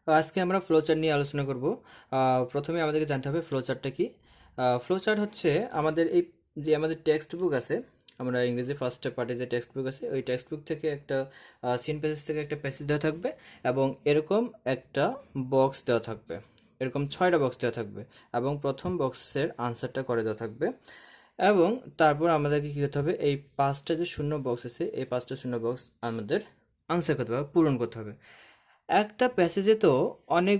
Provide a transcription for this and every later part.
আজকে আমরা ফ্লোচার্ট নিয়ে আলোচনা করব। প্রথমে আমাদেরকে জানতে হবে ফ্লোচার্টটা কি। ফ্লোচার্ট হচ্ছে আমাদের টেক্সট বুক আছে, আমরা ইংরেজি ফার্স্ট পার্টে যে টেক্সট বুক আছে ওই টেক্সট বুক থেকে একটা সিন প্যাসেজ থেকে একটা প্যাসেজ দেওয়া থাকবে এবং এরকম একটা বক্স দেওয়া থাকবে, এরকম 6টা বক্স দেওয়া থাকবে এবং প্রথম বক্সের আনসারটা করে দেওয়া থাকবে এবং তারপর আমাদেরকে কী করতে হবে, এই 5টা যে শূন্য বক্স আছে এই 5টা শূন্য বক্স আমাদের আনসার করতে হবে, পূরণ করতে হবে। একটা প্যাসেজে তো অনেক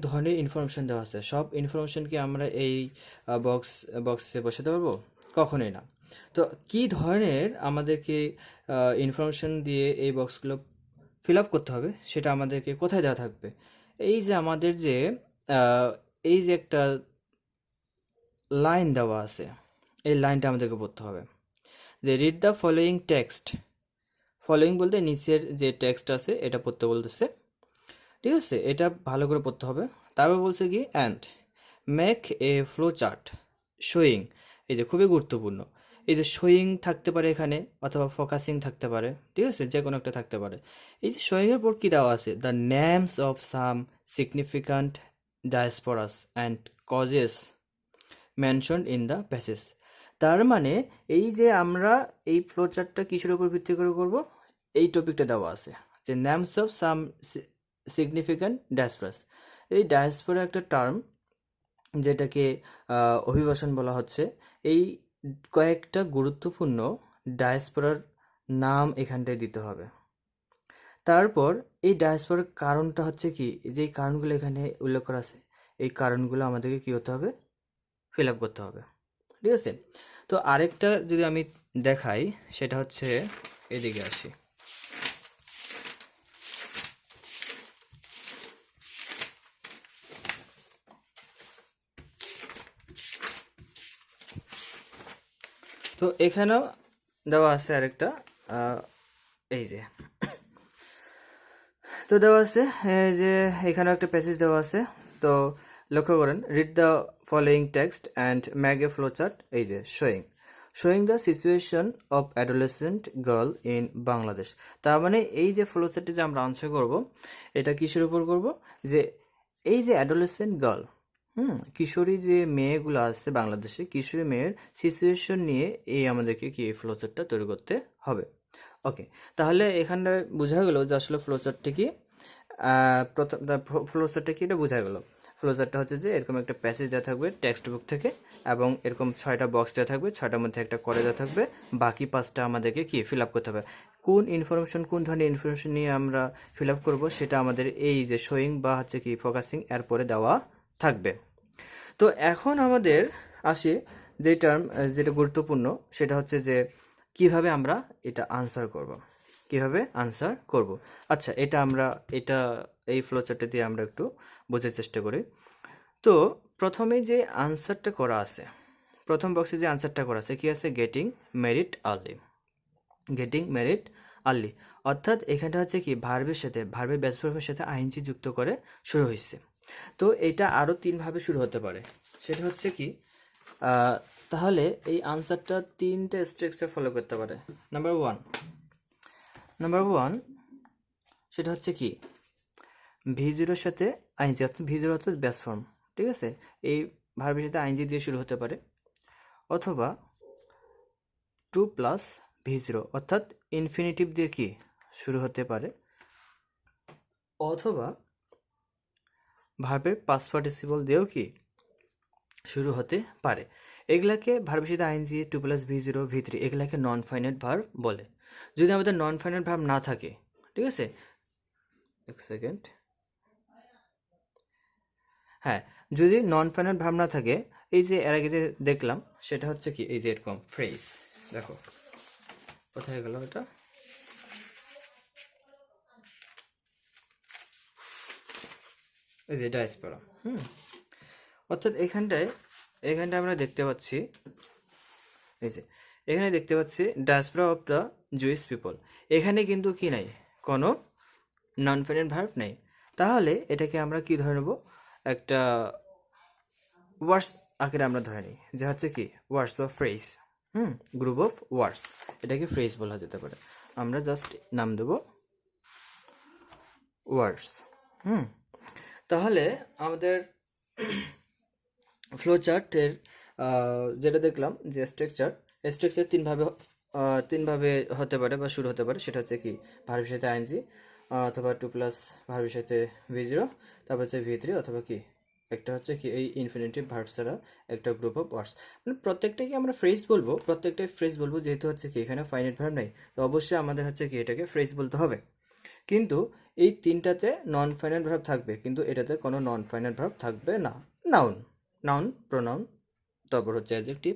ধরনের ইনফরমেশন দেওয়া আছে, সব ইনফরমেশন কি আমরা এই বক্সে বসাতে পারবো? কখনোই না। তো কি ধরনের আমাদেরকে ইনফরমেশন দিয়ে এই বক্সগুলো ফিল আপ করতে হবে সেটা আমাদেরকে কোথায় দেওয়া থাকবে? এই যে আমাদের যে আহ, এই যে একটা লাইন দেওয়া আছে, এই লাইনটা আমাদেরকে পড়তে হবে যে read the following text. Following বলতে নিচের যে টেক্সট আছে এটা পড়তে বলতেছে, ঠিক আছে? এটা ভালো করে পড়তে হবে। তারপর বলছে কি and make a flow chart showing. এই যে খুবই গুরুত্বপূর্ণ, এই যে শোয়িং থাকতে পারে এখানে অথবা ফোকাসিং থাকতে পারে, ঠিক আছে? যে কোনো একটা থাকতে পারে। এই যে শোয়িংয়ের পর কী দেওয়া আছে, the names of some significant diasporas and causes mentioned in the passage. তার মানে এই যে আমরা এই ফ্লো চার্টটা কিসের উপর ভিত্তি করে করব, এই টপিকটা দেওয়া আছে যে নেমস অফ সাম সিগনিফিক্যান্ট ডায়াসপোরাস। এই ডায়াসপোরা একটা টার্ম যেটাকে অভিবাসন বলা হচ্ছে। এই কয়েকটা গুরুত্বপূর্ণ ডায়াসপোরার নাম এখানটায় দিতে হবে। তারপর এই ডায়াসপোরার কারণটা হচ্ছে কি, যে কারণগুলো এখানে উল্লেখ করা আছে এই কারণগুলো আমাদেরকে কী করতে হবে, ফিল আপ করতে হবে, ঠিক আছে? তো আরেকটা যদি আমি দেখাই সেটা হচ্ছে, এদিকে আসি। তো এখানেও দেওয়া আছে আরেকটা, এই যে তো দেওয়া আছে এই যে এখানেও একটা প্যাসেজ দেওয়া আছে। তো লক্ষ্য করেন, read the following text and Mac A flow chart. এই যে showing the situation of adolescent girl in Bangladesh. তার মানে এই যে ফ্লো চার্টে যে আমরা আনসার করব এটা কিসের উপর করব, যে এই যে অ্যাডোলেসেন্ট গার্ল, কিশোরী যে মেয়েগুলো আছে বাংলাদেশে, কিশোরী মেয়ের সিচুয়েশন নিয়ে এই আমাদেরকে কি এই ফ্লো চার্টটা তৈরি করতে হবে। ওকে, তাহলে এখানটা বোঝা গেল যে আসলে ফ্লোচার্টটা কি। প্রথম ফ্লোচার্টটা কি এটা বোঝা গেল। ফ্লোচার্টটা হচ্ছে যে এরকম একটা প্যাসেজ দেওয়া থাকবে টেক্সট বুক থেকে এবং এরকম 6টা বক্স দেওয়া থাকবে, 6টার মধ্যে একটা করে দেওয়া থাকবে, বাকি 5টা আমাদেরকে কি ফিল আপ করতে হবে। কোন ইনফরমেশন, কোন ধরনের ইনফরমেশন নিয়ে আমরা ফিল আপ করবো সেটা আমাদের এই যে শোয়িং বা হচ্ছে কি ফোকাসিং এর পরে দেওয়া থাকবে। তো এখন আমাদের আসে যে টার্ম, যেটা গুরুত্বপূর্ণ সেটা হচ্ছে যে কিভাবে আমরা এটা আনসার করব, কিভাবে আনসার করব। আচ্ছা, এটা এই ফ্লোচার্টটা দিয়ে আমরা একটু বোঝার চেষ্টা করি। তো প্রথমে যে আনসারটা করা আছে, প্রথম বক্সে যে আনসারটা করা আছে কি আছে, getting merit early. Getting merit early অর্থাৎ এখানটা হচ্ছে কি ভার্বের বেস ভার্বের সাথে আইএনজি যুক্ত করে শুরু হয়েছে। তো এটা আরও 3ভাবে শুরু হতে পারে। সেটা হচ্ছে কি, তাহলে এই আনসারটা 3টে স্টেপসে ফলো করতে পারে। নাম্বার ওয়ান সেটা হচ্ছে কি, V0-র সাথে আইএনজি, অর্থাৎ V0 অর্থাৎ বেস ফর্ম, ঠিক আছে? এই ভার্বের সাথে আইএনজি দিয়ে শুরু হতে পারে, অথবা 2+V0 অর্থাৎ ইনফিনিটিভ দিয়ে কি শুরু হতে পারে, অথবা ভার্বের পাস্ট পার্টিসিপল দিয়েও কি শুরু হতে পারে। এগুলাকে ভার্বের সাথে আইএনজি 2+V0 V3 এগুলাকে নন ফাইনাইট ভার্ব বলে। যদি আমাদের নন ফাইনাইট ভার্ব না থাকে, ঠিক আছে, এক সেকেন্ড, হ্যাঁ, যদি নন ফাইনাইট ভার্ব না থাকে, এই যে এর আগে যে দেখলাম সেটা হচ্ছে কি, এই যে এরকম ফ্রেজ, দেখো কোথায় গেল এটা, এই যে ডায়াসপোরা। অর্থাৎ এখানটায় আমরা দেখতে পাচ্ছি, এই যে এখানে দেখতে পাচ্ছি diaspora of the Jewish people. এখানে কিন্তু কি নাই, কোনো নন ফাইনাইট ভার্ব নেই। তাহলে এটাকে আমরা কি ধরে নেব, একটা ওয়ার্ডস আকারে আমরা ধরে নিই, যে হচ্ছে কি ওয়ার্ডস বা ফ্রেজ, গ্রুপ অফ ওয়ার্ডস, এটাকে ফ্রেজ বলা যেতে পারে। আমরা জাস্ট নাম দেব ওয়ার্ডস। তাহলে আমাদের ফ্লো চার্টের যেটা দেখলাম যে স্ট্রাকচার তিনভাবে হতে পারে বা শুরু হতে পারে। সেটা হচ্ছে কি, ভার্বের সাথে আইএনজি, অথবা টু প্লাস ভার্বের সাথে V0, তারপর হচ্ছে V3, অথবা কি একটা হচ্ছে কি এই ইনফিনিটিভ ভার্ব ছাড়া একটা গ্রুপ অফ ওয়ার্ডস। মানে প্রত্যেকটাকে আমরা প্রত্যেকটাই ফ্রেজ বলবো, যেহেতু হচ্ছে কি এখানে ফাইনাইট ভার্ব নাই, তো অবশ্যই আমাদের হচ্ছে কি এটাকে ফ্রেজ বলতে হবে। কিন্তু এই তিনটাতে নন ফাইনাল ভার্ব থাকবে, কিন্তু এটাতে কোনো নন ফাইনাল ভার্ব থাকবে না। নাউন, প্রোনাউন, তারপর হচ্ছে অ্যাডজেক্টিভ,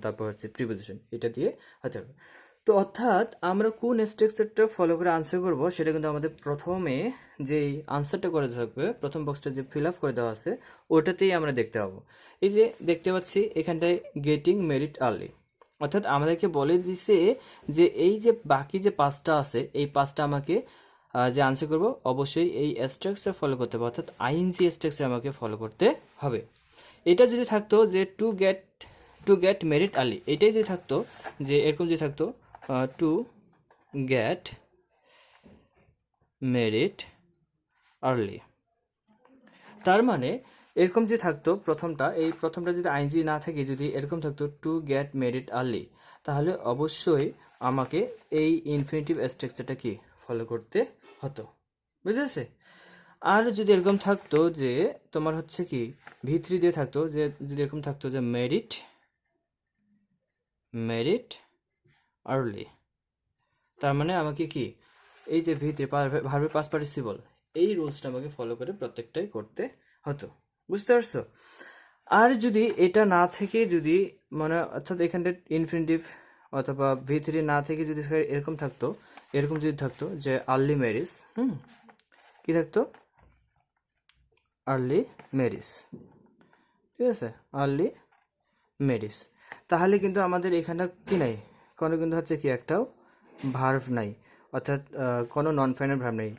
তারপর হচ্ছে প্রিপোজিশন, এটা দিয়ে হতে হবে। তো অর্থাৎ আমরা কোন স্ট্রাকচারটা ফলো করে আনসার করব, সেটা কিন্তু আমাদের প্রথমে যেই আনসারটা করে থাকবে, প্রথম বক্সটা যে ফিল আপ করে দেওয়া আছে, ওটাতেই আমরা দেখতে পাবো। এই যে দেখতে পাচ্ছি এখানটায় গেটিং মেরিট আর্লি, অর্থাৎ আমাদেরকে বলে দিছে যে এই যে বাকি যে পাঁচটা আছে, এই পাঁচটা আমাকে যে আনসার করব অবশ্যই এই স্ট্রাকচার ফলো করতে হবে, অর্থাৎ আইএনজি স্ট্রাকচার আমাকে ফলো করতে হবে। এটা যদি থাকতো যে টু গেট মেরিট আর্লি, এটাই যদি থাকতো, যে এরকম যদি থাকতো টু গেট মেরিট আর্লি, তার মানে এরকম যে থাকতো প্রথমটা যদি আইএনজি না থাকে, যদি এরকম থাকতো টু গেট মেরিট আর্লি, তাহলে অবশ্যই আমাকে এই ইনফিনিটিভ স্ট্রাকচারটা কি ফলো করতে হতো, বুঝেছে? আর যদি এরকম থাকতো যে তোমার হচ্ছে কি V3 দিয়ে থাকতো, যে যদি এরকম থাকতো যে মেরিট আর্লি, তার মানে আমাকে কি এই যে V3 ভার্বের পাস্ট পার্টিসিপল, এই রুলসটা আমাকে ফলো করে প্রত্যেকটাই করতে হতো, বুঝতে পারছো? আর যদি এটা না থেকে, যদি মানে অর্থাৎ এখানটা ইনফিনিটিভ অথবা V3 না থেকে যদি এরকম যদি থাকতো যে আর্লি ম্যারিজ, কি থাকতো, আর্লি ম্যারিজ, ঠিক আছে, আর্লি ম্যারিজ, তাহলে কিন্তু আমাদের এখানে কি নাই, কোনো কিন্তু হচ্ছে কি একটাও ভার্ভ নাই, অর্থাৎ কোনো নন ফাইনাল ভার্ভ নাই,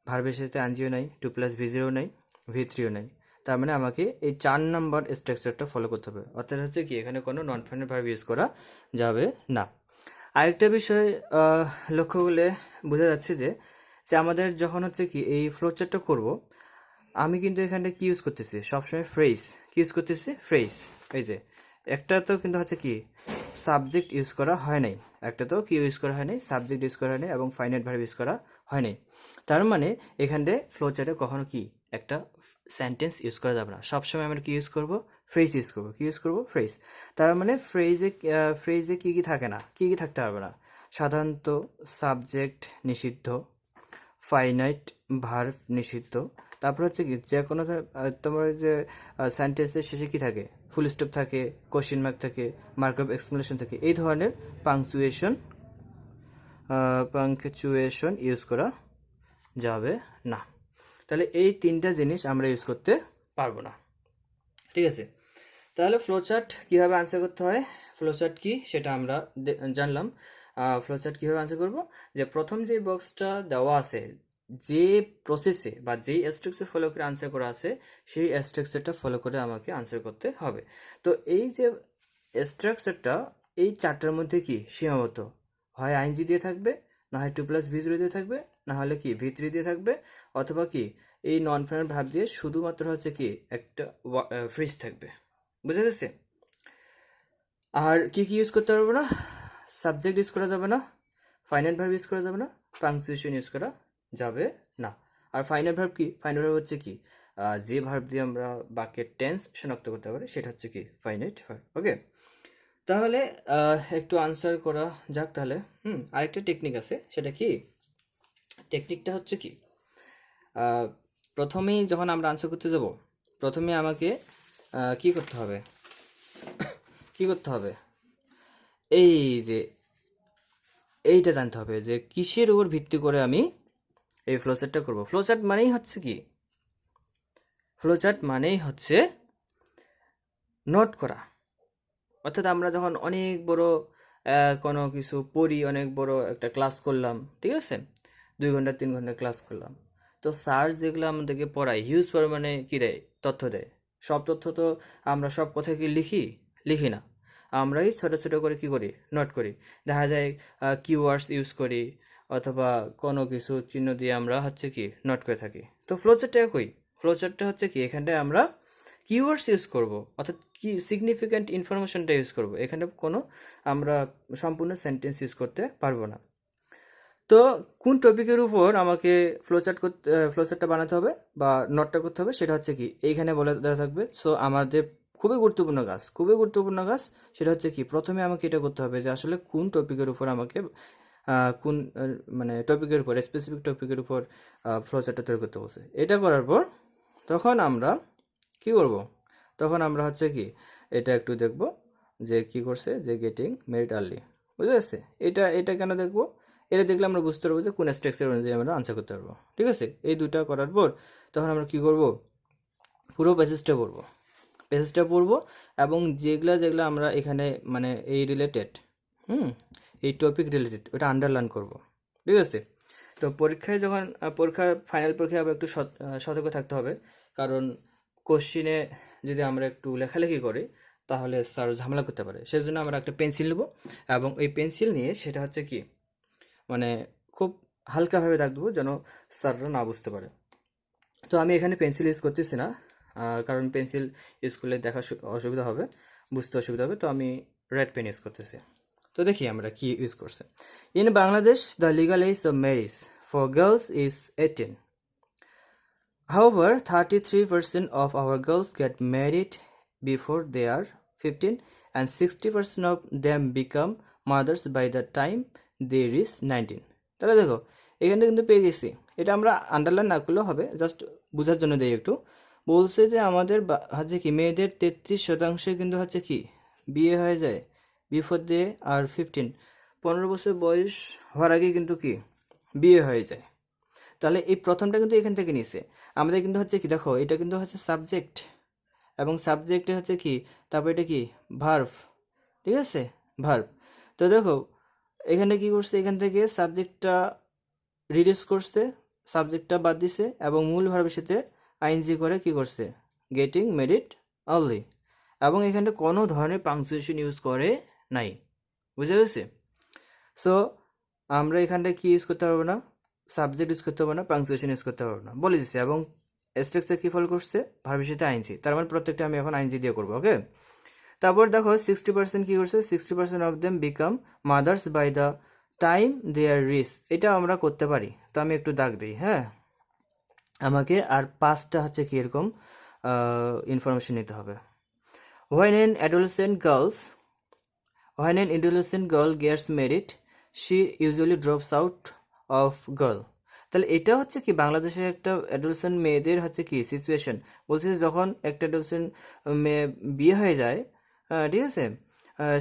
ভার্বের সাথে আনজিও নাই, টু প্লাস V0 নাই, V3ও নাই। তার মানে আমাকে এই 4 নম্বর স্ট্রাকচারটা ফলো করতে হবে, অর্থাৎ হচ্ছে কি এখানে কোনো নন ফাইনাল ভার্ব ইউজ করা যাবে না। আরেকটা বিষয় লক্ষ্য করলে বোঝা যাচ্ছে যে আমাদের যখন হচ্ছে কি এই ফ্লোচার্টটা করব, আমি কিন্তু এখানে কি ইউজ করতেছি, সবসময় ফ্রেজ, কি ইউজ করতেছি, ফ্রেজ। এই যে একটা তো কিন্তু হচ্ছে কি সাবজেক্ট ইউজ করা হয় নাই, সাবজেক্ট ইউজ করা হয় নাই, এবং ফাইনাইট ভার্ব ইউজ করা হয় নাই। তার মানে এখানে ফ্লোচার্টে কখনো কি একটা সেন্টেন্স ইউজ করা যাবে না, সবসময় আমরা কি ইউজ করব, ফ্রেজ ইউজ করব, ফ্রেজ। তার মানে ফ্রেজে কি কি থাকে না, কি কি থাকতে পারবে না, সাধারণত সাবজেক্ট নিষিদ্ধ, ফাইনাইট ভার্ব নিষিদ্ধ, তারপর হচ্ছে কি যে কোনো তোমার যে সেন্টেন্সের শেষে কি থাকে, ফুল স্টপ থাকে, কোশ্চেন মার্ক থাকে, মার্ক অফ এক্সপ্লেনেশন থাকে, এই ধরনের পাংচুয়েশন ইউজ করা যাবে না। তাহলে এই তিনটা জিনিস আমরা ইউজ করতে পারবো না, ঠিক আছে? তাহলে ফ্লোচার্ট কীভাবে আনসার করতে হয়, ফ্লোচার্ট কি সেটা আমরা জানলাম। ফ্লোচার্ট কীভাবে আনসার করব, যে প্রথম যে বক্সটা দেওয়া আছে, যে প্রসেসে বা যেই স্ট্রাকচার ফলো করে আনসার করা আছে, সেই স্ট্রাকচারটা ফলো করে আমাকে আনসার করতে হবে। তো এই যে স্ট্রাকচারটা এই চারটার মধ্যে কি সীমাবদ্ধ, হয় আইএনজি দিয়ে থাকবে, না হয় টু প্লাস V0 দিয়ে থাকবে, না হলে কি V3 দিয়ে থাকবে, অথবা কি এই নন ফাইনাল ভার্ব দিয়ে শুধুমাত্র হচ্ছে কি একটা ফ্রেজ থাকবে, বুঝা গেছে? আর কি কি ইউজ করতে পারবো না, সাবজেক্ট ইউজ করা যাবে না, ফাইনাল ভার্ব ইউজ করা যাবে না, পাংচুয়েশন ইউজ করা যাবে না। আর ফাইনাল ভার্ব কি, ফাইনাল ভার্ব হচ্ছে কি যে ভার্ব দিয়ে আমরা বাক্যের টেন্স শনাক্ত করতে পারি, সেটা হচ্ছে কি ফাইনাইট ভার্ব। ওকে, তাহলে একটু আনসার করা যাক তাহলে। আরেকটা টেকনিক আছে, সেটা কি, টেকনিকটা হচ্ছে কি, প্রথমেই যখন আমরা আনসার করতে যাব, প্রথমে আমাকে কি করতে হবে, এই যে এইটা জানতে হবে যে কিসের উপর ভিত্তি করে আমি এই ফ্লোচার্টটা করব। ফ্লোচার্ট মানেই হচ্ছে নোট করা, অর্থাৎ আমরা যখন অনেক বড় কোনো কিছু পড়ি, অনেক বড় একটা ক্লাস করলাম, ঠিক আছে, 2 ঘন্টা 3 ঘন্টা ক্লাস করলাম, তো স্যার যেগুলো আমাদেরকে পড়ায় হিউজ পরিমাণে কী দেয়, তথ্য দেয়। সব তথ্য তো আমরা সব কথা কি লিখি না, আমরাই ছোট ছোট করে কি করি, নোট করি। দেখা যায় কিওয়ার্ডস ইউজ করি, অথবা কোনো কিছু চিহ্ন দিয়ে আমরা হচ্ছে কি নোট করে থাকি। তো ফ্লোচার্টটা একই। ফ্লোচার্টটা হচ্ছে কি এখানটায় আমরা কিওয়ার্ডস ইউজ করব, অর্থাৎ কি সিগনিফিক্যান্ট ইনফরমেশনটা ইউজ করব, এখানে কোনো আমরা সম্পূর্ণ সেন্টেন্স ইউজ করতে পারবো না। তো কোন টপিকের উপর আমাকে ফ্লোচার্টটা বানাতে হবে বা নোটটা করতে হবে সেটা হচ্ছে কি এইখানে বলে দেওয়া থাকবে। সো আমাদের খুবই গুরুত্বপূর্ণ কাজ সেটা হচ্ছে কি প্রথমে আমাকে এটা করতে হবে যে আসলে কোন টপিকের উপর আমাকে কোন মানে টপিকের উপর স্পেসিফিক টপিকের উপর ফ্লোচার্টটা তৈরি করতে বলছে। এটা করার পর তখন আমরা কি করব, তখন আমরা হচ্ছে কি এটা একটু দেখব যে কি করছে, যে গেটিং মেরিট আর্লি, বুঝতে পারছে? এটা কেন দেখবো, এটা দেখলে আমরা বুঝতে পারবো যে কোন স্ট্রাকচার অনুযায়ী আমরা আনসার করতে পারবো। ঠিক আছে, এই দুইটা করার পর তখন আমরা কি করব, পুরো প্যাসেজটা পড়বো এবং যেগুলা আমরা এখানে মানে এই রিলেটেড এই টপিক রিলেটেড ওটা আন্ডারলাইন করব। ঠিক আছে, তো পরীক্ষায় যখন ফাইনাল পরীক্ষায় আবার একটু সতর্ক থাকতে হবে, কারণ কোশ্চিনে যদি আমরা একটু লেখালেখি করি তাহলে স্যার ঝামেলা করতে পারে। সেজন্য আমরা একটা পেন্সিল নেব এবং এই পেন্সিল নিয়ে সেটা হচ্ছে কি মানে খুব হালকাভাবে রাখবো যেন স্যাররা না বুঝতে পারে। তো আমি এখানে পেন্সিল ইউজ করতেছি না, কারণ পেন্সিল ইউজ করলে দেখা অসুবিধা হবে, বুঝতে অসুবিধা হবে, তো আমি রেড পেন ইউজ করতেছি। তো দেখি আমরা কি ইউজ করছে। In Bangladesh the legal age of marriage for girls is 18. However, 33% of our girls get married before they are 15 and 60% of them become mothers by the time they reach 19. তাহলে দেখো এখানে কিন্তু পেয়ে গেছি, এটা আমরা আন্ডারলাইন না করলেও হবে, জাস্ট বোঝার জন্য দেই একটু। বলছে যে আমাদের হচ্ছে কি মেয়েদের 33% কিন্তু হচ্ছে কি বিয়ে হয়ে যায় বিফোর দে আর 15, 15 বছর বয়স হওয়ার আগে কিন্তু কি বিয়ে হয়ে যায়। তাহলে এই প্রথমটা কিন্তু এখান থেকে নিছে, আমাদের কিন্তু হচ্ছে কি দেখো এটা কিন্তু হচ্ছে সাবজেক্ট এবং সাবজেক্টে হচ্ছে কি তারপর এটা কি ভার্ব। ঠিক আছে, ভার্ব। তো দেখো এখানে কি করছে, এখান থেকে সাবজেক্টটা রিডিউস করছে, সাবজেক্টটা বাদ দিছে এবং মূল ভার্বের সাথে আইএনজি করে কি করছে, গেটিং মেরিট আর্লি, এবং এখানে কোনো ধরনের পাংচুয়েশন ইউজ করে নাই, বুঝে গেছে? সো আমরা এখানটায় কি ইউজ করতে পারবো না, সাবজেক্ট ইউজ করতে পারবো না, পাংচুয়েশন ইউজ করতে পারবো না, বলে দিচ্ছে। এবং স্ট্রাকচার কি ফলো করছে, ভার্বের সাথে আইএনজি, তার মানে প্রত্যেকটা আমি এখন আইএনজি দিয়ে করবো। ওকে, তারপর দেখো 60% কি করছে, 60% of them become mothers by the time they are reach, এটা আমরা করতে পারি। তো আমি একটু দাগ দিই, হ্যাঁ, আমাকে আর 5টা হচ্ছে কি এরকম ইনফরমেশন নিতে হবে। When an adolescent girl gets married, she usually drops out of girl. তাহলে এটা হচ্ছে কি বাংলাদেশের একটা অ্যাডোলেসেন্ট মেয়েদের হচ্ছে কি সিচুয়েশন, বলছে যে যখন একটা অ্যাডোলেসেন্ট মেয়ে বিয়ে হয়ে যায়, ঠিক আছে,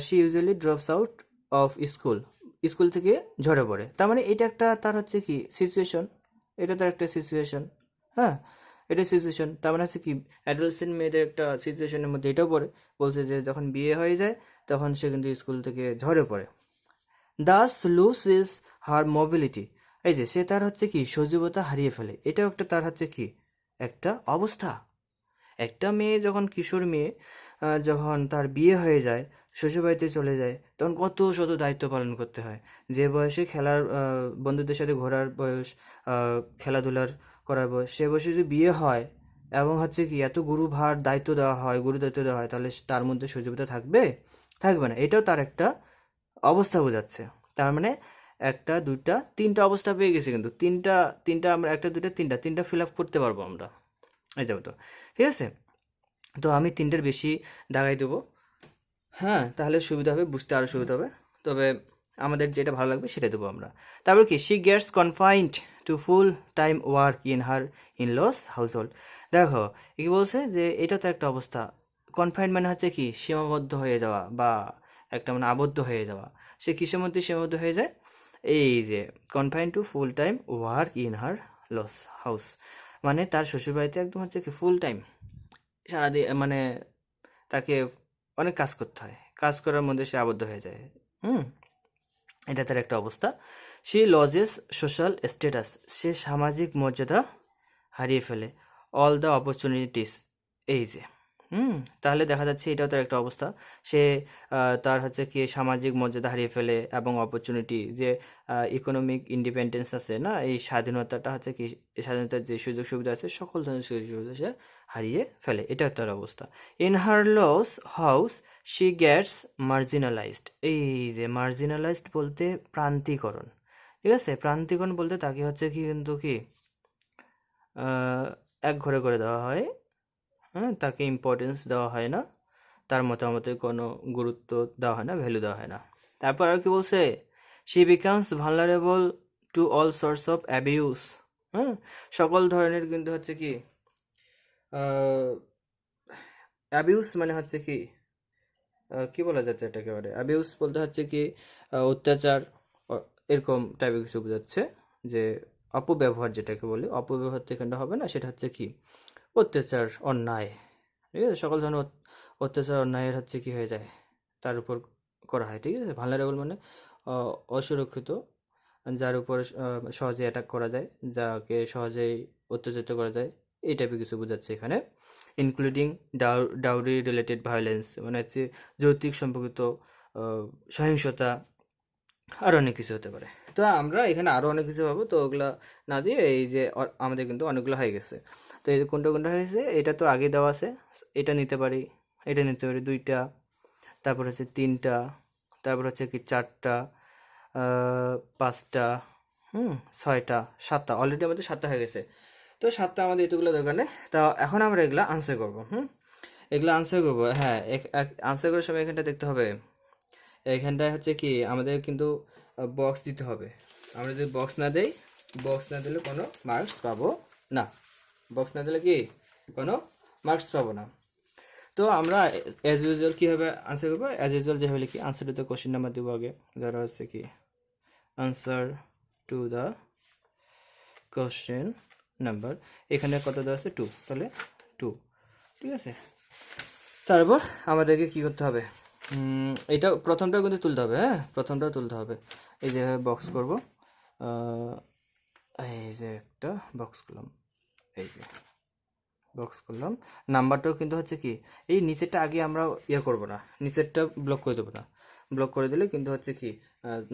she usually drops out of school থেকে ঝরে পড়ে। তার মানে এটা একটা তার হচ্ছে কি সিচুয়েশন, এটা তার একটা সিচুয়েশন, হ্যাঁ, এটা সিচুয়েশন। তার মানে হচ্ছে কি অ্যাডোলেসেন্ট মেয়েদের একটা সিচুয়েশনের মধ্যে এটাও পড়ে, বলছে যে যখন বিয়ে হয়ে যায় তখন সে কিন্তু স্কুল থেকে ঝরে পড়ে। দাস লুজেস হার মোবিলিটি, এই যে সে তার হচ্ছে কি সজীবতা হারিয়ে ফেলে, এটাও একটা তার হচ্ছে কি একটা অবস্থা। একটা মেয়ে যখন কিশোর মেয়ে যখন তার বিয়ে হয়ে যায়, শ্বশুরবাড়িতে চলে যায়, তখন কত শত দায়িত্ব পালন করতে হয়। যে বয়সে খেলার বন্ধুদের সাথে ঘোরার বয়স, খেলাধুলার করার বয়স, সে বয়সে যদি বিয়ে হয় এবং হচ্ছে কি এত গুরু দায়িত্ব দেওয়া হয়, তাহলে তার মধ্যে সজীবতা থাকবে না। এটাও তার একটা অবস্থা বোঝাচ্ছে। তার মানে একটা, দুইটা, তিনটা অবস্থা পেয়ে গেছে, কিন্তু তিনটা আমরা একটা, দুইটা, তিনটা ফিল আপ করতে পারবো আমরা, এই যাবো। তো ঠিক আছে, তো আমি 3টার বেশি দাগাই দেবো, হ্যাঁ, তাহলে সুবিধা হবে, বুঝতে আরও সুবিধা হবে। তবে আমাদের যেটা ভালো লাগবে সেটা দেবো আমরা। তারপর কি, she gets confined to full time work in her in laws household. দেখো কি বলছে যে এটা তো একটা অবস্থা, কনফাইন্ড মানে হচ্ছে কি সীমাবদ্ধ হয়ে যাওয়া বা একটা মানে আবদ্ধ হয়ে যাওয়া। সে কিসের মধ্যে সীমাবদ্ধ হয়ে যায়, এই যে confined to full time work in her laws house, মানে তার শ্বশুরবাড়িতে একদম হচ্ছে কি ফুল টাইম সারাদিন মানে তাকে অনেক কাজ করতে হয়, কাজ করার মধ্যে সে আবদ্ধ হয়ে যায়। এটা তার একটা অবস্থা। সে লজেস সোশ্যাল স্ট্যাটাস, সে সামাজিক মর্যাদা হারিয়ে ফেলে। অল দ্য অপরচুনিটিস, এই যে তাহলে দেখা যাচ্ছে এটাও তার একটা অবস্থা। সে তার হচ্ছে কি সামাজিক মর্যাদা হারিয়ে ফেলে এবং অপরচুনিটি যে ইকোনমিক ইন্ডিপেন্ডেন্স আছে না, এই স্বাধীনতাটা হচ্ছে কি, এই স্বাধীনতার যে সুযোগ সুবিধা আছে সকল ধরনের সুযোগ সুবিধা সে হারিয়ে ফেলে, এটা তার অবস্থা। In her laws house she gets marginalised. এই যে মার্জিনালাইজড বলতে প্রান্তিকরণ, ঠিক আছে, প্রান্তিকরণ বলতে তাকে হচ্ছে কি কিন্তু কি এক ঘরে করে দেওয়া হয়, হ্যাঁ, তাকে ইম্পর্টেন্স দেওয়া হয় না, তার মতামতে কোনো গুরুত্ব দেওয়া হয় না, ভ্যালু দেওয়া হয় না। তারপর আর কি বলছে, she becomes vulnerable to all source of abuse. হ্যাঁ, সকল ধরনের কিন্তু হচ্ছে কি অ্যাবিউস মানে হচ্ছে কি কি বলা যেত এটাকে, বলে অ্যাবিউস বলতে হচ্ছে কি অত্যাচার, এরকম টাইপের কিছু বোঝাচ্ছে, যে অপব্যবহার যেটাকে বলি, অপব্যবহার তো এখানটা হবে না, সেটা হচ্ছে কি অত্যাচার, অন্যায়, ঠিক আছে, সকল ধরনের অত্যাচার অন্যায়ের হচ্ছে কি হয়ে যায়, তার উপর করা হয়, ঠিক আছে। ভালনারেবল মানে অসুরক্ষিত, যার উপর সহজে অ্যাটাক করা যায়, যাকে সহজেই অত্যাচারিত করা যায়, এই টাইপের কিছু বোঝাচ্ছে এখানে। ইনক্লুডিং ডাউরি রিলেটেড ভায়োলেন্স মানে হচ্ছে যৌতুক সম্পর্কিত সহিংসতা, আরও অনেক কিছু হতে পারে। তো আমরা এখানে আরও অনেক কিছু পাবো, তো ওগুলা না দিয়ে এই যে আমাদের কিন্তু অনেকগুলো হয়ে গেছে। তো এই কোনটা কোনটা হয়েছে এটা তো আগে দেওয়া আছে, এটা নিতে পারি, এটা নিতে পারি 2টা, তারপর হচ্ছে 3টা, তারপর হচ্ছে কি 4টা, 5টা, 6টা, 7টা, অলরেডি আমাদের 7টা হয়ে গেছে। তো 7টা আমাদের এতগুলো দরকার নেই। তা এখন আমরা এগুলা আনসার করবো। এগুলো আনসার করবো, হ্যাঁ। আনসার করার সময় এখানটা দেখতে হবে, এখানটায় হচ্ছে কি আমাদের কিন্তু বক্স দিতে হবে। আমরা যদি বক্স না দেই, বক্স না দিলে কোনো মার্কস পাবো না, বক্স না দিলে কি কোনো মার্কস পাবো না। তো আমরা অ্যাজ ইউজুয়াল কীভাবে আনসার করবো, অ্যাজ ইউজুয়াল যেভাবে লিখি, answer to the question number দেবো আগে, ধরা হচ্ছে কি answer to the question number, এখানে কত দেওয়া আছে 2, তাহলে 2, ঠিক আছে। তারপর আমাদেরকে কি করতে হবে, এটা প্রথমটা কিন্তু তুলতে হবে, হ্যাঁ, প্রথমটাও তুলতে হবে। এই যেভাবে বক্স করব, এই যে একটা বক্স করলাম, এই যে বক্স করলাম, নাম্বারটাও কিন্তু হচ্ছে কি এই নিচেরটা আগে আমরা করব না, নিচেরটা ব্লক করে দেবো না, ব্লক করে দিলে কিন্তু হচ্ছে কি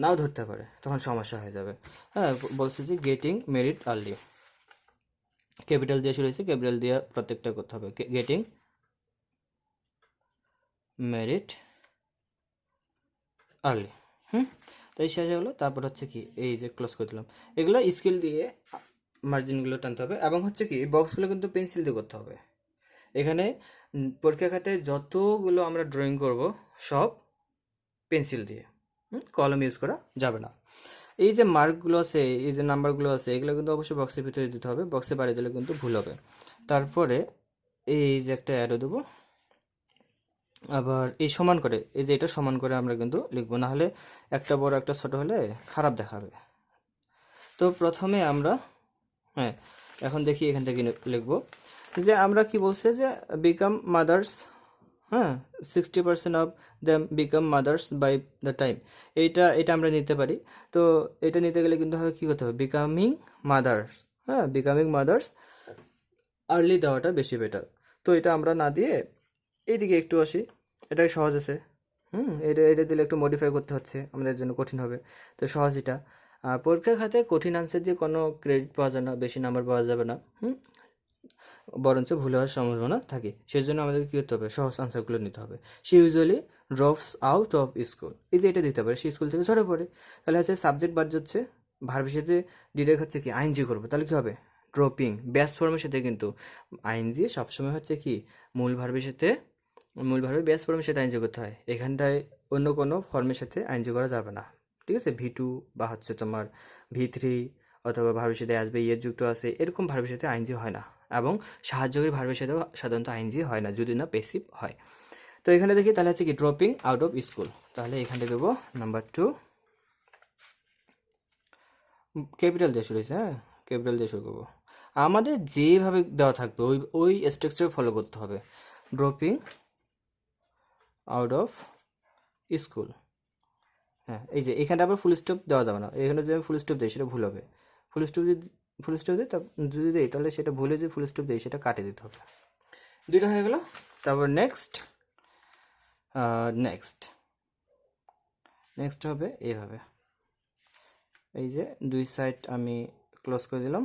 নাও ধরতে পারে, তখন সমস্যা হয়ে যাবে। হ্যাঁ, বলছে যে গেটিং মেরিট আর্লি, ক্যাপিটাল দিয়ে শুরু হয়েছে, ক্যাপিটাল দিয়ে প্রত্যেকটা করতে হবে, গেটিং মেরিট আর্লি। তো এই শেষ হলো, তারপর হচ্ছে কি এই যে ক্লোজ করে দিলাম। এগুলো স্কেল দিয়ে মার্জিনগুলো টানতে হবে, এবং হচ্ছে কি এই বক্সগুলো কিন্তু পেন্সিল দিয়ে করতে হবে। এখানে পরীক্ষা খাতায় যতগুলো আমরা ড্রয়িং করব সব পেন্সিল দিয়ে, কলম ইউজ করা যাবে না। এই যে মার্কগুলো আছে, এই যে নাম্বারগুলো আছে, এগুলো কিন্তু অবশ্যই বক্সের ভিতরে দিতে হবে, বক্সে বাড়িয়ে দিলে কিন্তু ভুল হবে। তারপরে এই যে একটা অ্যারো দেবো, আবার এই সমান করে, এই যে এটা সমান করে আমরা কিন্তু লিখবো, না হলে একটা বড় একটা ছোট হলে খারাপ দেখাবে। তো প্রথমে আমরা, হ্যাঁ, এখন দেখি এখান থেকে লিখবো যে আমরা কি বলছে যে বিকাম মাদার্স, হ্যাঁ, 60% of them become mothers by the time, এটা আমরা নিতে পারি। তো এটা নিতে গেলে কিন্তু হবে কী করতে হবে, বিকামিং মাদার্স, হ্যাঁ, বিকামিং মাদার্স আর্লি দেওয়াটা বেশি বেটার। তো এটা আমরা না দিয়ে এইদিকে একটু আসি, এটাই সহজ আছে। এটা দিলে একটু মডিফাই করতে হচ্ছে, আমাদের জন্য কঠিন হবে। তো সহজ এটা। পরীক্ষার খাতে কঠিন আনসার দিয়ে কোনো ক্রেডিট পাওয়া যায় না, বেশি নাম্বার পাওয়া যাবে না, বরঞ্চ ভুল হওয়ার সম্ভাবনা থাকে। সেই জন্য আমাদেরকে কী করতে হবে, সহজ আনসারগুলো নিতে হবে। সে usually drops out of school, এই যে এটা দিতে পারে, সে স্কুল থেকে ঝরে পড়ে। তাহলে হচ্ছে সাবজেক্ট বাদ যাচ্ছে, ভার্বের সাথে ডিরেক্ট হচ্ছে কি আইএনজি করবো, তাহলে কী হবে, ড্রপিং। ব্যাস ফর্মের সাথে কিন্তু আইএনজি সবসময় হচ্ছে কি মূল ভার্বের সাথে, মূল ভার্বের ব্যাস ফর্মের সাথে আইএনজি করতে হয়, এখানটায় অন্য কোনো ফর্মের সাথে আইএনজি করা যাবে না, ঠিক আছে। V2 বা হচ্ছে তোমার V3 অথবা ভার্বের সাথে আসবে ইয়ের যুক্ত আছে, এরকম ভার্বের সাথে আইএনজি হয় না, এবং সাহায্যকারী ভার্বের সাথেও সাধারণত আইএনজি হয় না, যদি না পেসিভ হয়। তো এখানে দেখি তাহলে হচ্ছে কি ড্রপিং আউট অফ স্কুল, তাহলে এখানে দেবো নাম্বার 2, ক্যাপিটাল দিয়ে শুরু হয়েছে, হ্যাঁ, ক্যাপিটাল দিয়ে শুরু করবো। আমাদের যেভাবে দেওয়া থাকবে ওই স্ট্রাকচার ফলো করতে হবে, ড্রপিং আউট অফ স্কুল। হ্যাঁ, এই যে এখানে আবার ফুল স্টপ দেওয়া যাবে না, এখানে যদি আমি ফুল স্টপ দিই সেটা ভুল হবে, ফুল স্টপ দিই, তাহলে সেটা ভুলে যে ফুল স্টপ দিই সেটা কাটে দিতে হবে। দুইটা হয়ে গেল। তারপর নেক্সট নেক্সট হবে এইভাবে, এই যে দুই সাইড আমি ক্লোজ করে দিলাম,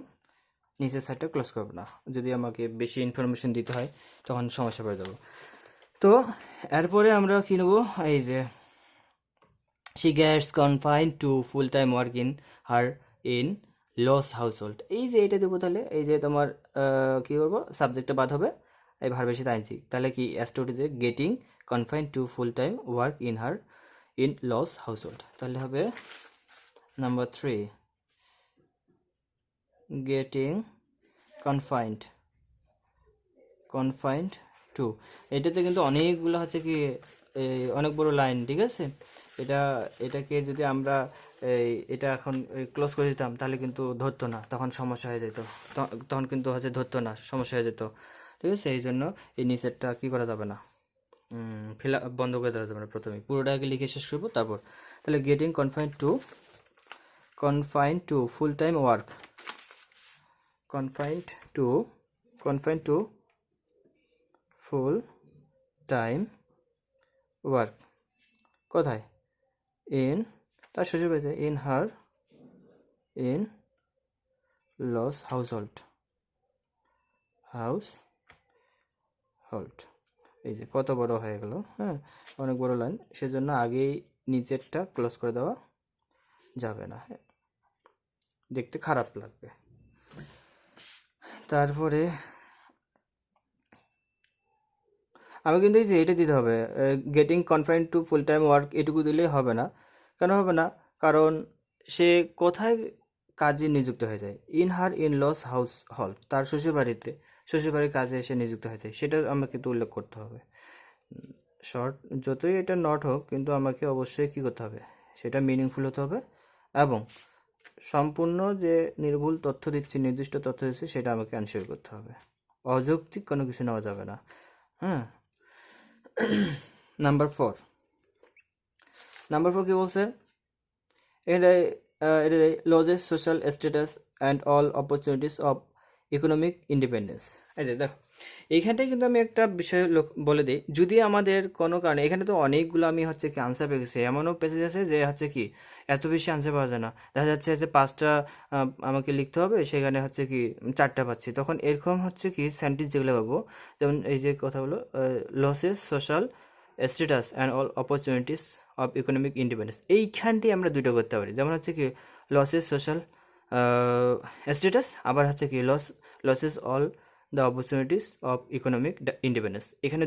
নিচের সাইডটা ক্লোজ করব না, যদি আমাকে বেশি ইনফরমেশন দিতে হয় তখন সমস্যা পড়ে যাবো। তো এরপরে আমরা কি নেব, এই যে she gets confined to full time work in her in loss household, এই যে এটা দেবো, তাহলে এই যে তোমার কি করবো, সাবজেক্টটা বাদ হবে, এই ভার্বের সাথে আইনছি, তাহলে কি অ্যাস্টোটি যে getting confined to full time work in her in laws household, তাহলে হবে নাম্বার 3 গেটিং কনফাইন্ড টু। এটাতে কিন্তু অনেকগুলো হচ্ছে কি অনেক বড় লাইন, ঠিক আছে। এটাকে যদি আমরা এটা এখন ক্লোজ করে দিতাম তাহলে কিন্তু ধরতো না, তখন সমস্যা হয়ে যেত, তখন কিন্তু হচ্ছে ধরতো না, সমস্যা হয়ে যেত, ঠিক আছে। এই জন্য এই নিচেরটা কী করা যাবে না, ফিল বন্ধ করে দেওয়া যাবে না, প্রথমে পুরোটাকে লিখে শেষ করবো। তারপর তাহলে getting confined to full time work, confined to full time work কোথায়, ইন তার শ্বশুর বাড়িতে, in her in laws household, এই যে কত বড় হয়ে গেল, হ্যাঁ অনেক বড় লাইন, সেজন্য আগেই নিচেরটা ক্লোজ করে দেওয়া যাবে না, দেখতে খারাপ লাগবে। তারপরে আমি কিন্তু এই যে এটা দিতে হবে, getting confined to full time work, এটুকু দিলেই হবে না। কেন হবে না, কারণ সে কোথায় কাজে নিযুক্ত হয়ে যায়, in her in laws house হল, তার শ্বশুরবাড়ির কাজে এসে নিযুক্ত হয়ে যায়, সেটা আমাকে তো উল্লেখ করতে হবে। শর্ট যতই এটা নট হোক, কিন্তু আমাকে অবশ্যই কী করতে হবে, সেটা মিনিংফুল হতে হবে, এবং সম্পূর্ণ যে নির্ভুল তথ্য দিচ্ছি, নির্দিষ্ট তথ্য দিচ্ছি, সেটা আমাকে অ্যানসার করতে হবে, অযৌক্তিক কোনো কিছু নেওয়া যাবে না, হ্যাঁ। নাম্বার 4 কি বলছে, এটা loses social status and all opportunities of economic independence. এই যে দেখো, এইখানটায় কিন্তু আমি একটা বিষয় বলে দিই, যদি আমাদের কোনো কারণে, এখানে তো অনেকগুলো আমি হচ্ছে কি আনসার পেয়ে গেছি, এমনও পেজেস আছে যে হচ্ছে কি এত বেশি আনসার পাওয়া যায় না, দেখা যাচ্ছে যে 5টা আমাকে লিখতে হবে, সেখানে হচ্ছে কি 4টা পাচ্ছি, তখন এরকম হচ্ছে কি সেন্টেন্স যেগুলো পাবো, যেমন এই যে কথাগুলো, loses social status and all opportunities of economic independence, এইখানটি আমরা দুটো করতে পারি, যেমন হচ্ছে কি লসেস সোশ্যাল স্ট্যাটাস, আবার হচ্ছে কি losses all the opportunities of economic independence, এখানে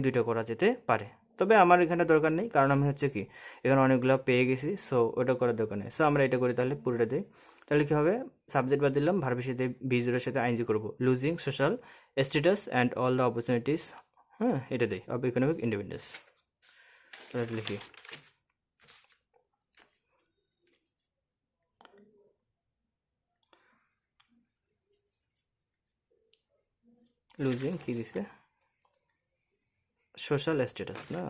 দুইটা করা যেতে পারে, তবে আমার এখানে দরকার নেই, কারণ আমি হচ্ছে কি এখানে অনেকগুলো পেয়ে গেছি, সো ওটা করার দরকার নেই। সো আমরা এটা করি, তাহলে পুরোটা দিই, তাহলে কী হবে, সাবজেক্ট বাদ দিলাম, ভার্বের সাথে B0 সাথে আইনজি করবো, losing social status and all the opportunities, হ্যাঁ এটা দিই, অফ ইকোনমিক ইন্ডিপেন্ডেন্স, তাহলে লিখি লুজিং কি দিছে, সোশ্যাল স্ট্যাটাস না,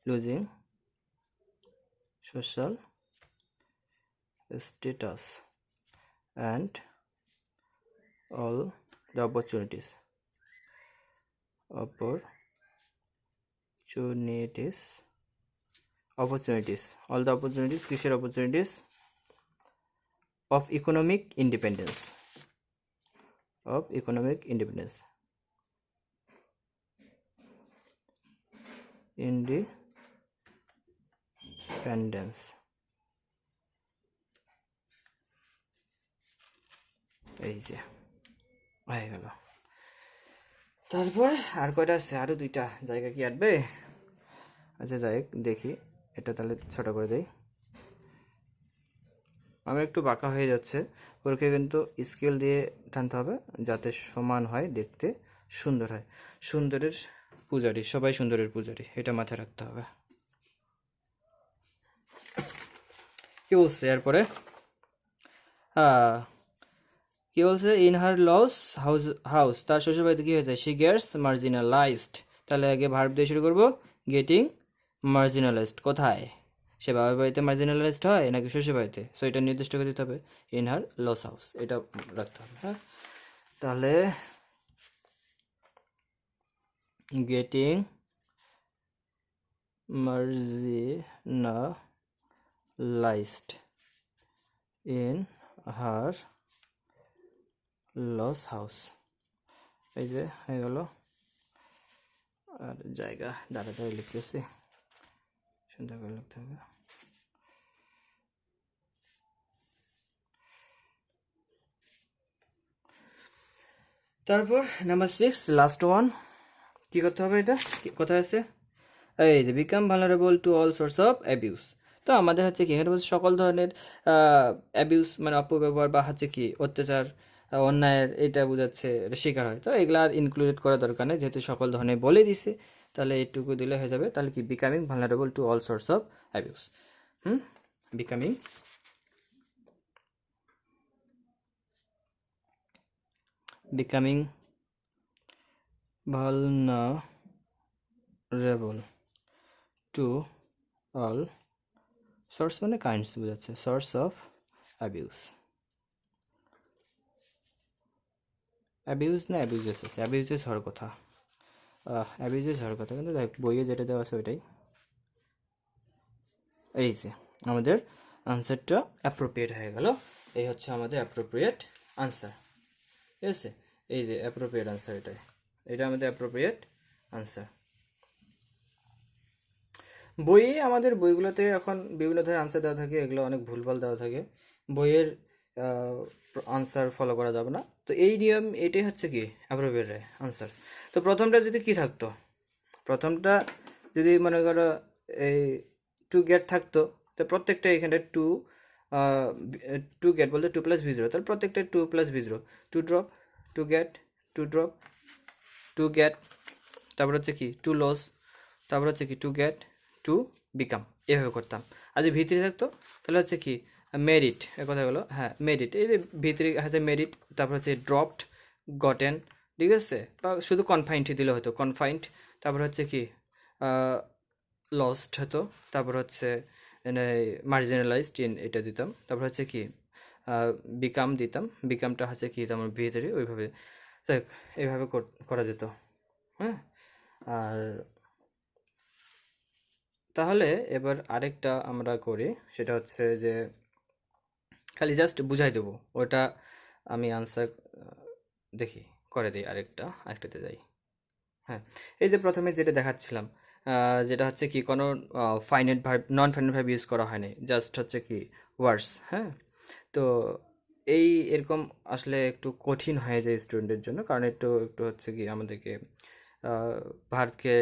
losing social status and all the opportunities all the opportunities, কিসের অপরচুনিটিস, অফ ইকোনমিক ইন্ডিপেন্ডেন্স, এই যে হয়ে গেল। তারপর আর কয়টা আছে, আরও 2টা জায়গা কি আটবে, আচ্ছা যাই দেখি, এটা তাহলে ছোট করে দেই, আমার একটু বাঁকা হয়ে যাচ্ছে, ওকে কিন্তু স্কেল দিয়ে টানতে হবে যাতে সমান হয়, দেখতে সুন্দর হয়, সুন্দরের পূজারি, সবাই সুন্দরের পূজারি, এটা মাথায় রাখতে হবে। কি বলছে এরপরে, কি বলছে, ইন হার লস হাউস, তার শ্বশুরবাড়িতে কি হয়ে যায়, শি গেটস মার্জিনালাইজড, তাহলে আগে ভার্ব দিয়ে শুরু করবো, গেটিং মার্জিনালাইজড, কোথায়, সে বাবার বাড়িতে মার্জিনালাইজড হয় নাকি শ্বশুর বাড়িতে, সো এটা নির্দিষ্ট করে দিতে হবে, ইন হার লস হাউস, এটা রাখতে হবে, হ্যাঁ। তাহলে getting marginalized in her loss house. এই যে হয়ে গেল। আর জায়গা দাঁড়া দাঁড়িয়ে লিখতেছি, সুন্দর করে লিখতে হবে। তারপর নাম্বার 6 লাস্ট ওয়ান, কি করতে হবে? এটা কোথায় আছে? এই যে become vulnerable to all source of abuse. তো আমাদের হচ্ছে কি এখানে বলছে সকল ধরনের অ্যাবিউস মানে অপব্যবহার বা হচ্ছে কি অত্যাচার, অন্যায়ের এটা বোঝাচ্ছে, এটা শিকার হয়। তো এগুলা আর ইনক্লুডেড করা দরকার নেই, যেহেতু সকল ধরনের বলে দিছে, তাহলে এইটুকু দিলে হয়ে যাবে। তাহলে কি becoming vulnerable to all source of abuse. Becoming vulnerable to all source মানে কাইন্ডস বোঝাচ্ছে, সোর্স অফ অ্যাবিউস। অ্যাবিউজ না অ্যাবিউজেস আছে, অ্যাবিউজেস হওয়ার কথা, অ্যাবিউজেস হওয়ার কথা, কিন্তু দেখ বইয়ে যেটা দেওয়া আছে ওইটাই। এই যে আমাদের আনসারটা অ্যাপ্রোপ্রিয়েট হয়ে গেল। এই হচ্ছে আমাদের অ্যাপ্রোপ্রিয়েট আনসার, ঠিক আছে? এই যে অ্যাপ্রোপ্রিয়েট আনসার, এটা আমাদের অ্যাপ্রোপ্রিয়েট আনসার। বইয়ে আমাদের বইগুলোতে এখন বিভিন্ন ধরনের আনসার দেওয়া থাকে, এগুলো অনেক ভুলভাল দেওয়া থাকে, বইয়ের আনসার ফলো করা যাবে না। তো এই নিয়ম এটাই হচ্ছে কি অ্যাপ্রোপ্রিয়েট আনসার। তো প্রথমটা যদি কি থাকতো, প্রথমটা যদি মনে করো এই টু গেট থাকতো, তো প্রত্যেকটা এখানে টু গেট বলতে 2+v0, তাহলে প্রত্যেকটা 2+v0, to drop, to get, to drop, to get, তারপর হচ্ছে কি টু লস, তারপর হচ্ছে কি টু গেট, টু বিকাম, এভাবে করতাম। আর যদি ভিতরে থাকতো তাহলে হচ্ছে কি মেরিট, এ কথাগুলো, হ্যাঁ মেরিট, এই যে ভিতরে হচ্ছে মেরিট, তারপর হচ্ছে ড্রপড, গটেন, ঠিক আছে? বা শুধু কনফাইন্ড দিলে হতো, কনফাইন্ড, তারপর হচ্ছে কি লস্ট হতো, তারপর হচ্ছে মার্জিনালাইজড ইন, এটা দিতাম, তারপর হচ্ছে কি বিকাম দিতাম, বিকামটা হচ্ছে কি তেমন ভিতরে ওইভাবে, দেখ এইভাবে করা যেত, হ্যাঁ। আর তাহলে এবার আরেকটা আমরা করি, সেটা হচ্ছে যে খালি জাস্ট বুঝাই দেবো ওটা, আমি আনসার দেখি করে দিই, আরেকটাতে যাই। হ্যাঁ, এই যে প্রথমে যেটা দেখাচ্ছিলাম, যেটা হচ্ছে কি কোনো finite verb, non finite verb use করা হয়নি, জাস্ট হচ্ছে কি ওয়ার্ডস, হ্যাঁ। তো এই এরকম আসলে একটু কঠিন হয়ে যায় স্টুডেন্টের জন্য, কারণ একটু একটু হচ্ছে কি আমাদেরকে ভার্বকে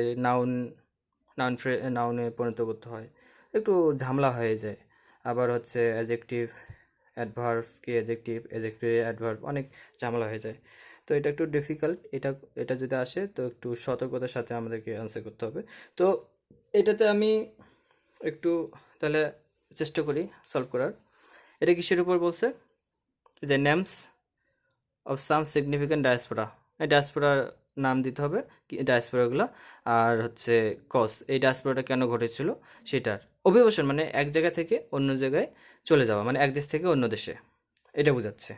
নাউনে পরিণত করতে হয়, একটু ঝামেলা হয়ে যায়। আবার হচ্ছে অ্যাডজেক্টিভ অ্যাডভার্বকে অ্যাডজেক্টিভ অ্যাডভার্ব, অনেক ঝামেলা হয়ে যায়। তো এটা একটু ডিফিকাল্ট, এটা যদি আসে তো একটু সতর্কতার সাথে আমাদেরকে আনসার করতে হবে। তো এটাতে আমি একটু তাহলে চেষ্টা করি সলভ করার। এটা কিসের উপর বলছে? যে names of some significant diaspora, এই ডায়াসপোরার নাম দিতে হবে, ডায়াসপোরাগুলো, আর হচ্ছে কজ, এই ডায়াসপোরাটা কেন ঘটেছিল সেটার অভিবাসন, মানে এক জায়গা থেকে অন্য জায়গায় চলে যাওয়া, মানে এক দেশ থেকে অন্য দেশে, এটা বোঝাচ্ছে।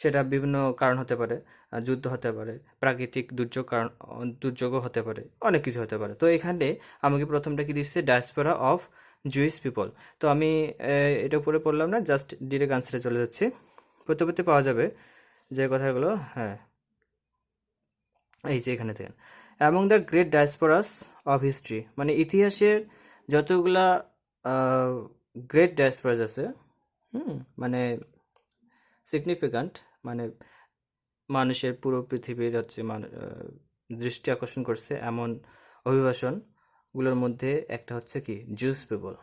সেটা বিভিন্ন কারণ হতে পারে, যুদ্ধ হতে পারে, প্রাকৃতিক দুর্যোগও হতে পারে, অনেক কিছু হতে পারে। তো এখানে আমাকে প্রথমটা কি দিচ্ছে, ডায়াসপোরা অফ জুইশ পিপল। তো আমি এটা উপরে পড়লাম না, জাস্ট ডিরেক্ট আনসারে চলে যাচ্ছি। প্রত্যেকতে পাওয়া যাবে যে কথাগুলো, হ্যাঁ এই যে এখানে থেকে, among the great diasporas of history, মানে ইতিহাসের যতগুলা গ্রেট ডায়াসপোরাস আছে, মানে সিগনিফিক্যান্ট, মানে মানুষের পুরো পৃথিবীর হচ্ছে দৃষ্টি আকর্ষণ করছে এমন অভিবাসনগুলোর মধ্যে একটা হচ্ছে কি জুস পিপল,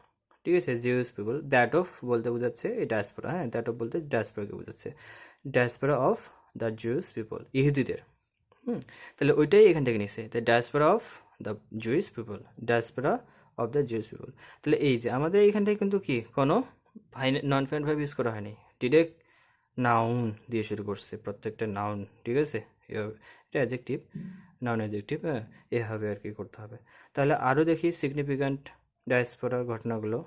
ঠিক আছে? জিউস পিপল, দ্যাট অফ বলতে বোঝাচ্ছে এই ডায়াসপোরা, হ্যাঁ দ্যাট অফ বলতে ডায়াসপোরাকে বোঝাচ্ছে, diaspora of the juice people, ইহুদিদের। তাহলে ওইটাই এখান থেকে নিছে, the diaspora of the juice people, diaspora of the juice people. তাহলে এই যে আমাদের এইখান থেকে কিন্তু কি কোনো নন ফাইন ভার্ব ইউজ করা হয়নি, ডিরেক্ট নাউন দিয়ে শুরু করছে, প্রত্যেকটা নাউন, ঠিক আছে? এটা অ্যাডজেক্টিভ, নাউন অ্যাডজেক্টিভ, হ্যাঁ এভাবে আর কি করতে হবে। তাহলে আরও দেখি সিগনিফিক্যান্ট ডায়াসপোরার ঘটনাগুলো,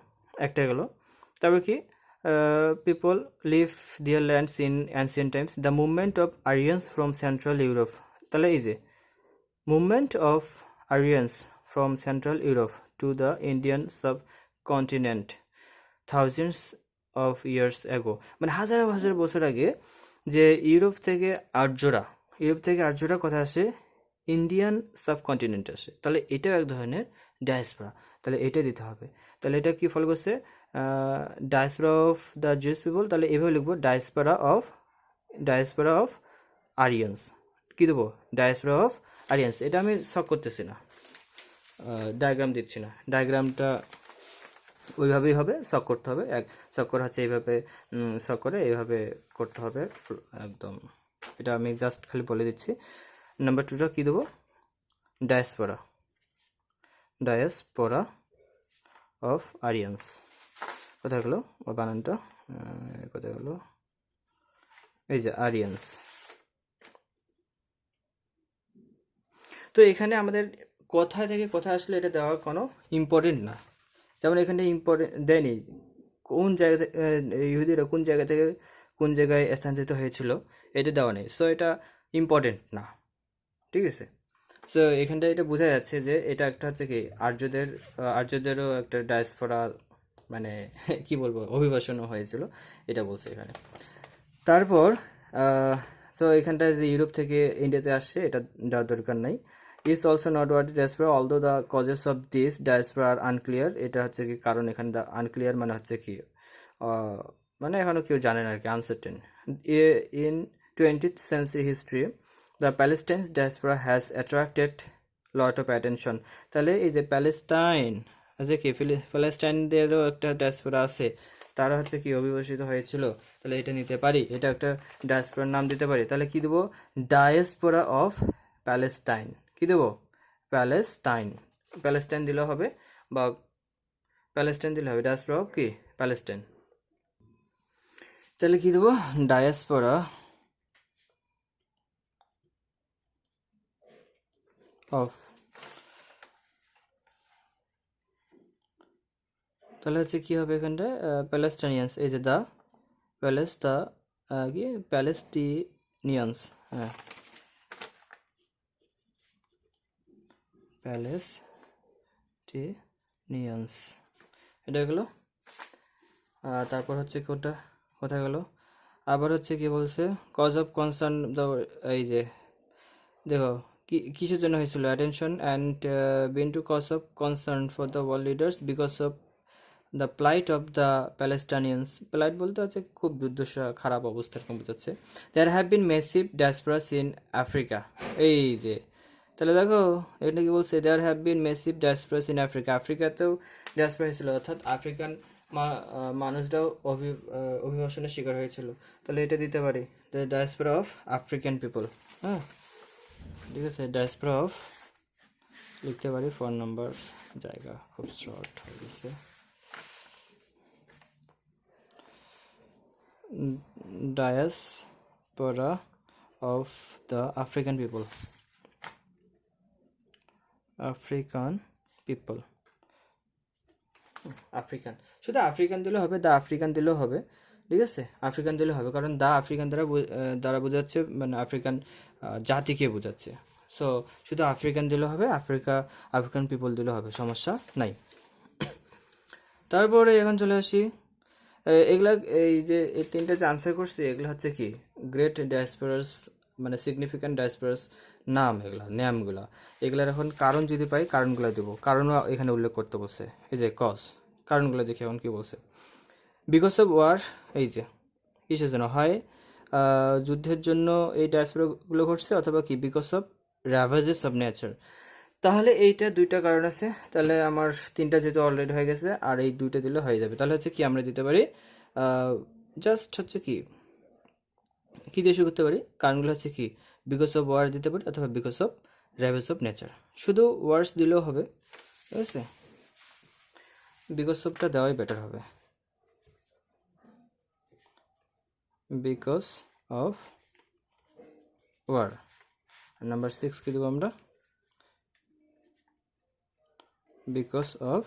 একটা গেলো। তারপর কি পিপল লিভ দিয়ার lands in ancient Times, the movement of Aryans from central Europe. তাহলে এই যে movement of Aryans from Central Europe to the Indian subcontinent thousands of years ago, মানে হাজার হাজার বছর আগে যে ইউরোপ থেকে আর্যরা কথা আসে, ইন্ডিয়ান সাবকন্টিনেন্ট আসে, তাহলে এটাও এক ধরনের ডায়াসপোরা, তাহলে এটা দিতে হবে। তাহলে এটা কি ফলো করছে, diaspora of the juice people, তাহলে এভাবে লিখবো ডায়াসপোরা অফ আরিয়ান্স, কী দেবো, ডায়াসপোরা অফ আরিয়ান্স। এটা আমি শক করতেছি না, ডায়াগ্রাম দিচ্ছি না, ডায়াগ্রামটা ওইভাবেই হবে, শক করতে হবে, শক করা হচ্ছে এইভাবে, শক করে এইভাবে করতে হবে একদম। এটা আমি জাস্ট খালি বলে দিচ্ছি। নাম্বার 2টা কী দেবো, ডায়াসপোরা অফ আরিয়ান্স। কোথায় গেলো বানানটা, কোথায় গেলো, এই যে আরিয়ান্স। তো এখানে আমাদের কোথা থেকে কথা আসলে এটা দেওয়া কোনো ইম্পর্টেন্ট না, যেমন এখানে ইম্পর্টেন্ট দেয়নি কোন জায়গা থেকে ইহুদিরা কোন জায়গা থেকে কোন জায়গায় স্থানান্তরিত হয়েছিল, এটা দেওয়া নেই, সো এটা ইম্পর্টেন্ট না, ঠিক আছে। সো এখানটা এটা বোঝা যাচ্ছে যে এটা একটা হচ্ছে কি আর্যদেরও একটা ডায়াসপোরা, মানে কি বলবো, অভিবাসনও হয়েছিল, এটা বলছে এখানে। তারপর সো এখানটায় যে ইউরোপ থেকে ইন্ডিয়াতে আসছে, এটা দেওয়ার দরকার নাই। Is also not word diaspora although the causes of this diaspora are unclear, এটা হচ্ছে কি কারণ, এখানে দ্য আনক্লিয়ার মানে হচ্ছে কি মানে এখনও কেউ জানে না আর কি, uncertain. In 20th century history the Palestinian diaspora has attracted lot of attention, তাহলে এই যে প্যালেস্টাইন আছে কি, প্যালেস্টাইনদেরও একটা ডায়াসপোরা আছে, তারা হচ্ছে কি অভিবাসিত হয়েছিল, তাহলে এটা নিতে পারি, এটা একটা ডায়াসপোরার নাম দিতে পারি। তাহলে কি দেবো, ডায়াসপোরা অফ প্যালেস্টাইন, কি দেবো, প্যালেস্টাইন দিলেও হবে, বা প্যালেস্টাইন দিলে হবে, ডায়াসপোরা অফ কি প্যালেস্টাইন। তাহলে কি দেবো, ডায়াসপোরা অফ, তাহলে হচ্ছে কি হবে এখানটায়, প্যালেস্টাইনিয়ান্স, এই যে কি প্যালেস্টিনিয়ান্স, হ্যাঁ প্যালেস্টিনিয়ান্স, এটা গেলো। তারপর হচ্ছে কোথায় গেল, আবার হচ্ছে কি বলছে, কজ অফ কনসার্ন, এই যে দেখো কিসের জন্য হয়েছিল, attention and been to cause of concern for the world leaders because of the plight of the Palestinians, plight বলতে হচ্ছে খুব দুর্দশা, খারাপ অবস্থা এরকম বোঝাচ্ছে। There have been massive diasporas in Africa, এই যে তাহলে দেখো এটা কি বলছে, there have been massive diasporas in Africa, আফ্রিকাতেও ডায়াসপোরা হয়েছিল, অর্থাৎ আফ্রিকান মানুষরাও অভিবাসনের শিকার হয়েছিল, তাহলে এটা দিতে পারি, ডায়াসপোরা অফ আফ্রিকান পিপল, হ্যাঁ ঠিক আছে, ডায়াসপোরা অফ লিখতে পারি, 4 নম্বর জায়গা খুব শর্ট হয়ে গেছে। Diaspora of the African people, African, শুধু আফ্রিকান দিলেও হবে, দ্য আফ্রিকান দিলেও হবে, ঠিক আছে, আফ্রিকান দিলেও হবে, কারণ দ্য আফ্রিকান দ্বারা বোঝাচ্ছে মানে আফ্রিকান জাতিকে বোঝাচ্ছে, সো শুধু আফ্রিকান দিলেও হবে, আফ্রিকান পিপল দিলেও হবে, সমস্যা নাই। তারপরে এখন চলে আসি, এগুলা এই যে এই 3টা যে আনসার করছি, এগুলো হচ্ছে কি গ্রেট ডায়াসপোরাস, মানে সিগনিফিক্যান্ট ডায়াসপোরাস নাম, এগুলার এখন কারণ যদি পাই, কারণগুলো দেবো, কারণও এখানে উল্লেখ করতে বলছে, এই যে কজ, কারণগুলো দেখি এখন কি বলছে, বিকজ অফ ওয়ার, এই যে কিসের জন্য হয়, যুদ্ধের জন্য এই ডায়াসপোরাগুলো ঘটছে, অথবা কি because of ravages of nature, তাহলে এইটা 2টা কারণ আছে, তাহলে আমার 3টা যেহেতু অলরেডি হয়ে গেছে, আর এই 2টা দিলে হয়ে যাবে, তাহলে হচ্ছে কি আমরা দিতে পারি, জাস্ট হচ্ছে কি দিয়ে শুরু করতে পারি, কারণগুলো হচ্ছে কি বিকজ অফ ওয়ার দিতে পারি, অথবা because of ravage of nature, শুধু ওয়ার্ডস দিলেও হবে, ঠিক আছে, বিকজ অফটা দেওয়াই বেটার হবে, বিকজ অফ ওয়ার। নাম্বার 6 কি দেবো আমরা, because of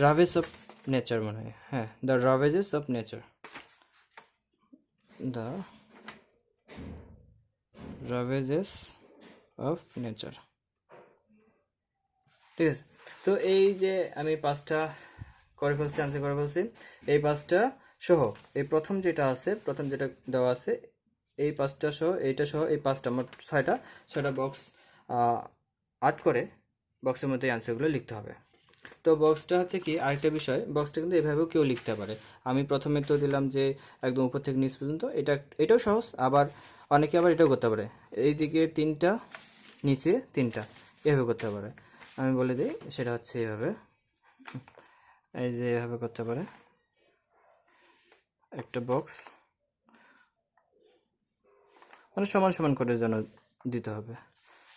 ravage of nature, মনে হয়, হ্যাঁ, the ravages of nature, the ravages of nature, ঠিক আছে। তো এই যে আমি 5টা করে ফেলছি, আনসার করে ফেলছি, এই 5টা সহ এই প্রথম যেটা দেওয়া আছে এই 5টা সহ এইটা সহ এই 5টা মোট 6টা বক্স আর্ট করে বক্সের মধ্যে আনসারগুলো লিখতে হবে। তো বক্সটা হচ্ছে কি আরেকটা বিষয়, বক্সটা কিন্তু এভাবেও কেউ লিখতে পারে। আমি প্রথমে তো দিলাম যে একদম উপর থেকে নিচ পর্যন্ত, এটাও সহজ, আবার অনেকে আবার এটাও করতে পারে, এইদিকে 3টা নিচে 3টা, এভাবে করতে পারে। আমি বলে দিই, সেটা হচ্ছে এভাবে, এই যে এভাবে করতে পারে। একটা বক্স মানে সমান সমান করে যেন দিতে হবে,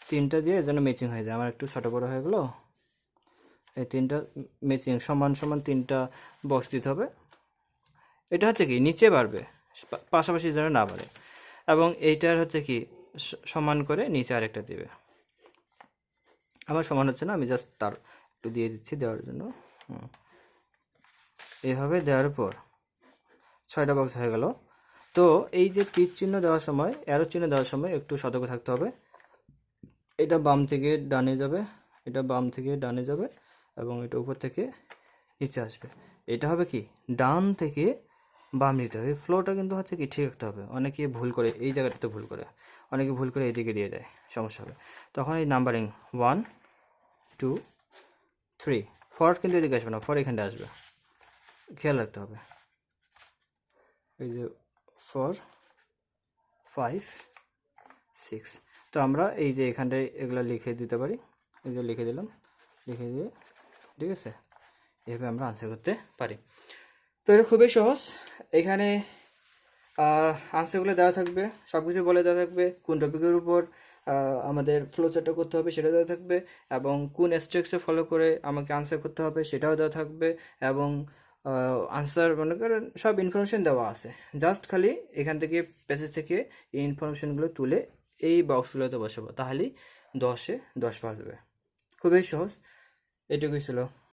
3টা দিয়ে যেন ম্যাচিং হয়ে যায়। আমার একটু ছোট বড় হয়ে গেলো, এই 3টা ম্যাচিং সমান সমান 3টা বক্স দিতে হবে। এটা হচ্ছে কি নিচে বাড়বে, পাশাপাশি যেন না বাড়ে। এবং এইটার হচ্ছে কি সমান করে নিচে আরেকটা দিবে। আমার সমান হচ্ছে না, আমি জাস্ট তার একটু দিয়ে দিচ্ছি দেওয়ার জন্য। এইভাবে দেওয়ার পর 6টা বক্স হয়ে গেল। তো এই যে তীর চিহ্ন দেওয়ার সময়, অ্যারো চিহ্ন দেওয়ার সময় একটু সতর্ক থাকতে হবে। এটা বাম থেকে ডানে যাবে, এটা বাম থেকে ডানে যাবে, এবং এটা উপর থেকে নিচে আসবে। এটা হবে কি ডান থেকে বাম নিতে হবে। ফ্লোটা কিন্তু হচ্ছে কি ঠিক রাখতে হবে। অনেকে ভুল করে এই জায়গাটাতে ভুল করে, অনেকে ভুল করে এদিকে দিয়ে দেয়, সমস্যা হবে। তখন এই নাম্বারিং 1 2 3, 4 কিন্তু এদিকে আসবে না, 4 এখানটা আসবে, খেয়াল রাখতে হবে। এই যে 4 5 6, তো আমরা এই যে এখানটায় এগুলো লিখে দিতে পারি। এই যে লিখে দিলাম, লিখে দিয়ে ঠিক আছে, এভাবে আমরা আনসার করতে পারি। তো এটা খুবই সহজ। এখানে আনসারগুলো দেওয়া থাকবে, সব কিছু বলে দেওয়া থাকবে, কোন টপিকের উপর আমাদের ফ্লোচার্টটা করতে হবে সেটা দেওয়া থাকবে, এবং কোন স্টেপসে ফলো করে আমাকে আনসার করতে হবে সেটাও দেওয়া থাকবে, এবং আনসার মনে করেন সব ইনফরমেশন দেওয়া আছে। জাস্ট খালি এখান থেকে প্যাসেজ থেকে এই ইনফরমেশনগুলো তুলে এই বক্সগুলোতে বসাবো, তাহলেই 10-এ 10 পাওয়া যাবে। খুবই সহজ, এটুকুই ছিল।